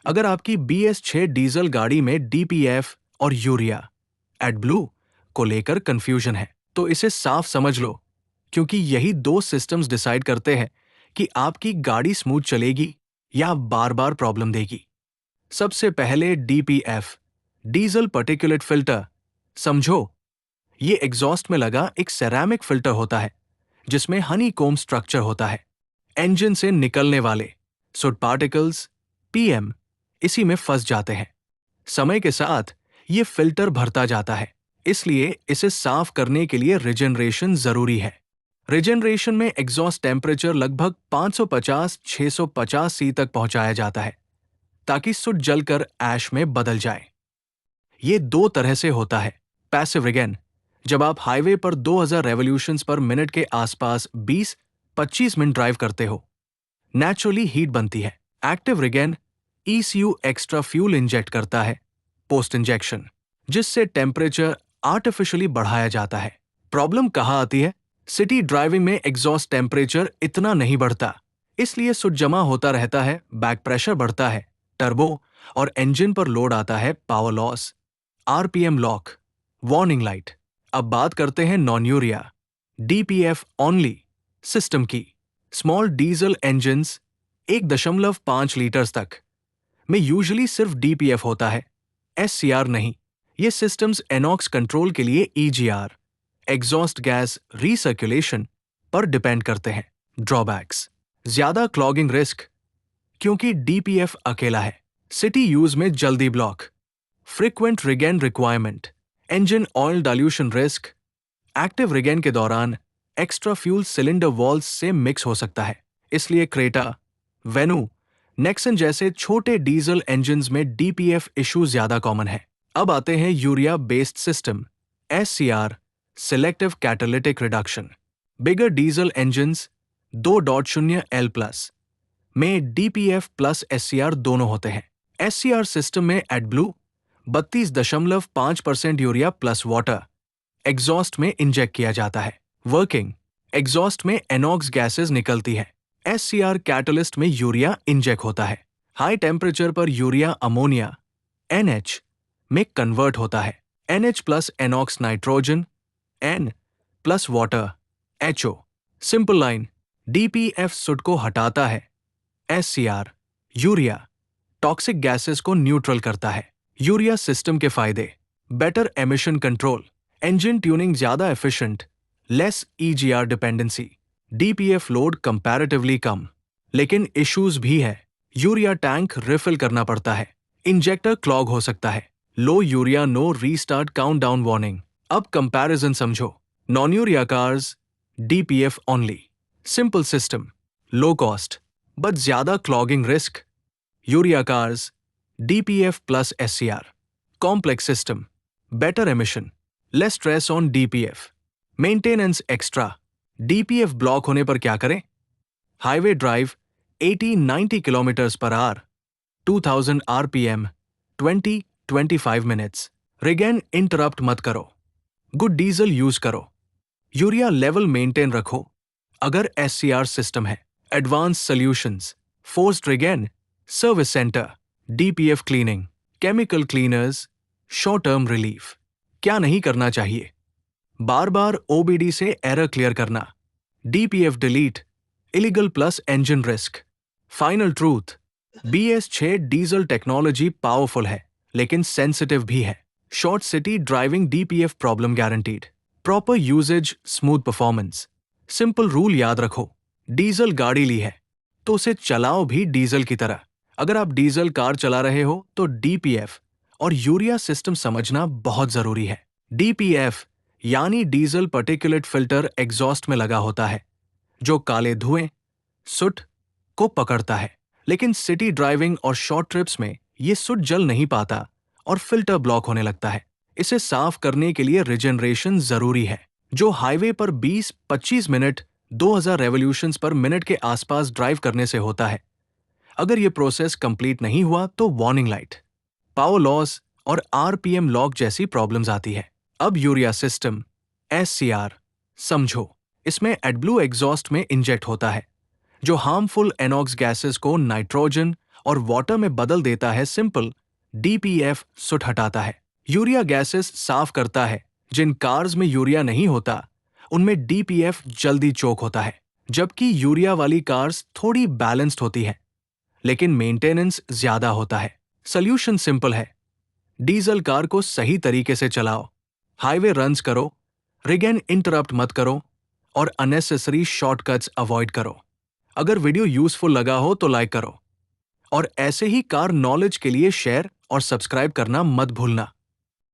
अगर आपकी BS6 diesel गाड़ी में DPF और यूरिया एडब्लू को लेकर कंफ्यूजन है तो इसे साफ समझ लो, क्योंकि यही दो सिस्टम्स डिसाइड करते हैं कि आपकी गाड़ी स्मूथ चलेगी या बार बार प्रॉब्लम देगी। सबसे पहले DPF डीजल पार्टिकुलेट फिल्टर समझो। ये एग्जॉस्ट में लगा एक सेरामिक फिल्टर होता है जिसमें हनीकॉम्ब स्ट्रक्चर होता है। इंजन से निकलने वाले सोड पार्टिकल्स PM इसी में फंस जाते हैं। समय के साथ ये फिल्टर भरता जाता है, इसलिए इसे साफ करने के लिए रिजेनरेशन जरूरी है। रिजेनरेशन में एग्जॉस्ट टेम्परेचर लगभग 550-650 C तक पहुंचाया जाता है ताकि सुट जलकर ऐश में बदल जाए। ये दो तरह से होता है। पैसिव रिगेन, जब आप हाईवे पर 2000 रेवोल्यूशंस पर मिनट के आसपास 20-25 मिनट ड्राइव करते हो, नेचुरली हीट बनती है। Active regain ECU extra fuel inject करता है पोस्ट इंजेक्शन, जिससे टेम्परेचर आर्टिफिशियली बढ़ाया जाता है। प्रॉब्लम कहाँ आती है? सिटी ड्राइविंग में एग्जॉस्ट टेम्परेचर इतना नहीं बढ़ता, इसलिए सुट जमा होता रहता है, बैक प्रेशर बढ़ता है, टर्बो और इंजन पर लोड आता है, power loss, RPM lock, warning light. अब बात करते हैं non urea DPF only system की। स्मॉल डीजल इंजन्स 1.5 लीटर्स तक में यूजुअली सिर्फ DPF होता है, SCR नहीं। ये सिस्टम्स एनॉक्स कंट्रोल के लिए EGR एग्जॉस्ट गैस रीसर्कुलेशन पर डिपेंड करते हैं। ड्रॉबैक्स: ज्यादा क्लॉगिंग रिस्क, क्योंकि DPF अकेला है। सिटी यूज में जल्दी block, frequent regen requirement, engine oil dilution risk. Active regen के दौरान एक्स्ट्रा फ्यूल सिलेंडर वॉल्स से मिक्स हो सकता है, इसलिए क्रेटा, वेन्यू, नेक्सन जैसे छोटे डीजल इंजन्स में DPF इशू ज्यादा कॉमन है। अब आते हैं urea based system SCR selective catalytic reduction. Bigger diesel engines 2.0L+ में DPF प्लस SCR दोनों होते हैं। SCR सिस्टम में एडब्लू 32.5% यूरिया प्लस वाटर एग्जॉस्ट में इंजेक्ट किया जाता है। वर्किंग: एग्जॉस्ट में एनॉक्स गैसेस निकलती है, SCR कैटलिस्ट में यूरिया इंजेक्ट होता है। हाई टेम्परेचर पर यूरिया अमोनिया NH में कन्वर्ट होता है, NH plus NOx nitrogen, N plus water HO। Simple line: DPF soot को हटाता है, SCR यूरिया टॉक्सिक गैसेस को न्यूट्रल करता है। यूरिया सिस्टम के फायदे: better emission control, engine tuning ज्यादा efficient, less EGR dependency, DPF load comparatively कम। लेकिन इश्यूज भी है। यूरिया टैंक रिफिल करना पड़ता है, इंजेक्टर क्लॉग हो सकता है, low urea no restart countdown warning. अब कंपैरिजन समझो। Non urea cars DPF only, simple system, low cost but ज्यादा clogging risk. Urea cars DPF plus SCR, complex system, better emission, less stress on DPF, maintenance extra. DPF block होने पर क्या करें? Highway drive 80-90 kilometres per hour, 2000 RPM, 20-25 minutes. Regen interrupt मत करो, good diesel use करो, urea level maintain रखो। अगर SCR system है, advance solutions, forced regen, service centre, DPF cleaning, chemical cleaners, short term relief. क्या नहीं करना चाहिए? बार बार OBD से एरर क्लियर करना, DPF delete, illegal plus engine risk. Final truth: BS6 diesel technology powerful है लेकिन सेंसिटिव भी है। Short city driving DPF problem guaranteed, proper usage smooth performance. Simple rule याद रखो, डीजल गाड़ी ली है तो उसे चलाओ भी डीजल की तरह। अगर आप डीजल कार चला रहे हो तो DPF और यूरिया सिस्टम समझना बहुत जरूरी है। DPF यानी डीजल पार्टिकुलेट फिल्टर एग्जॉस्ट में लगा होता है जो काले धुएं, सुट को पकड़ता है। लेकिन सिटी ड्राइविंग और शॉर्ट ट्रिप्स में ये सुट जल नहीं पाता और फिल्टर ब्लॉक होने लगता है। इसे साफ करने के लिए रिजेनरेशन जरूरी है, जो हाईवे पर 20-25 मिनट 2000 रेवोल्यूशंस पर मिनट के आसपास ड्राइव करने से होता है। अगर ये प्रोसेस कंप्लीट नहीं हुआ तो वार्निंग लाइट, पावर लॉस और RPM लॉक जैसी प्रॉब्लम्स आती है। अब यूरिया सिस्टम SCR समझो। इसमें एडब्लू एग्जॉस्ट में इंजेक्ट होता है जो हार्मफुल एनॉक्स गैसेस को नाइट्रोजन और वाटर में बदल देता है सिंपल DPF सुट हटाता है। यूरिया गैसेस साफ करता है। जिन कार्स में यूरिया नहीं होता उनमें DPF जल्दी चोक होता है, जबकि यूरिया वाली कार्स थोड़ी बैलेंस्ड होती हैं, लेकिन मेंटेनेंस ज्यादा होता है। सॉल्यूशन सिंपल है, डीजल कार को सही तरीके से चलाओ, हाईवे रन्स करो, रिग एंड इंटरप्ट मत करो और अननेसेसरी शॉर्टकट्स अवॉइड करो। अगर वीडियो यूजफुल लगा हो तो लाइक करो और ऐसे ही कार नॉलेज के लिए शेयर और सब्सक्राइब करना मत भूलना।